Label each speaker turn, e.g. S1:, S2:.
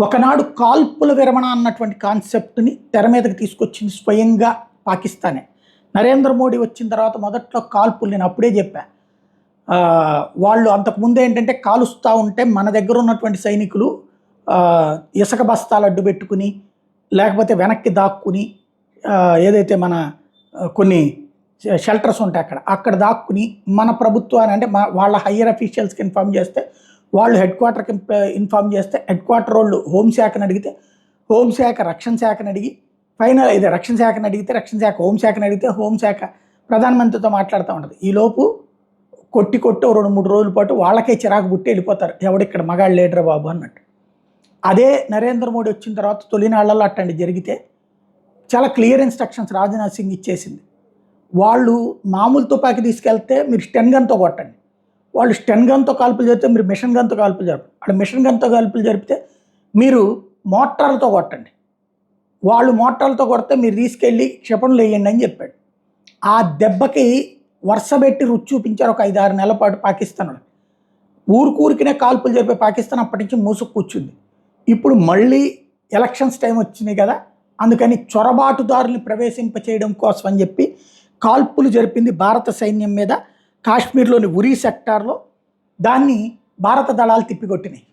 S1: ఒకనాడు కాల్పుల విరమణ అన్నటువంటి కాన్సెప్ట్ని తెర మీదకి తీసుకొచ్చింది స్వయంగా పాకిస్తానే. నరేంద్ర మోడీ వచ్చిన తర్వాత మొదట్లో కాల్పులు నేను అప్పుడే చెప్పా. వాళ్ళు అంతకుముందు ఏంటంటే కాలుస్తూ ఉంటే మన దగ్గర ఉన్నటువంటి సైనికులు ఇసుక బస్తాలు అడ్డు పెట్టుకుని లేకపోతే వెనక్కి దాక్కుని ఏదైతే మన కొన్ని షెల్టర్స్ ఉంటాయి అక్కడ దాక్కుని మన ప్రభుత్వాన్ని అంటే వాళ్ళ హయ్యర్ అఫీషియల్స్కి ఇన్ఫామ్ చేస్తే వాళ్ళు హెడ్ క్వార్టర్కి ఇన్ఫామ్ చేస్తే హెడ్ క్వార్టర్ వాళ్ళు హోంశాఖను అడిగితే హోంశాఖ రక్షణ శాఖను అడిగి ఫైనల్ ఇది రక్షణ శాఖను అడిగితే రక్షణ శాఖ హోంశాఖను అడిగితే హోంశాఖ ప్రధానమంత్రితో మాట్లాడుతూ ఉంటుంది. ఈలోపు కొట్టి 2-3 రోజుల పాటు వాళ్ళకే చిరాకు పుట్టి వెళ్ళిపోతారు, ఎవడిక్కడ మగాళ్ళు లేడరా బాబు అన్నట్టు. అదే నరేంద్ర మోడీ వచ్చిన తర్వాత తొలినాళ్లలో అట్టండి జరిగితే చాలా క్లియర్ ఇన్స్ట్రక్షన్స్ రాజ్నాథ్ సింగ్ ఇచ్చేసింది. వాళ్ళు మామూలు తుపాకీ తీసుకెళ్తే మీరు స్టెన్ గన్తో కొట్టండి, వాళ్ళు స్టెన్ గన్తో కాల్పులు జరిపితే మీరు మిషన్ గన్తో కాల్పులు జరపండి, వాళ్ళు మిషన్ గన్తో కాల్పులు జరిపితే మీరు మోటార్లతో కొట్టండి, వాళ్ళు మోటార్లతో కొడితే మీరు తీసుకెళ్ళి క్షిపణులు వేయండి అని చెప్పాడు. ఆ దెబ్బకి వరుసబెట్టి రుచి చూపించారు ఒక 5-6 నెలల పాటు పాకిస్తాన్. ఊరికనే కాల్పులు జరిపే పాకిస్తాన్ అప్పటి నుంచి మూసుకు కూర్చుంది. ఇప్పుడు మళ్ళీ ఎలక్షన్స్ టైం వచ్చినాయి కదా, అందుకని చొరబాటుదారుల్ని ప్రవేశింపచేయడం కోసం అని చెప్పి కాల్పులు జరిపింది భారత సైన్యం మీద కాశ్మీర్లోని ఉరీ సెక్టార్లో. దాన్ని భారత దళాలు తిప్పికొట్టినాయి.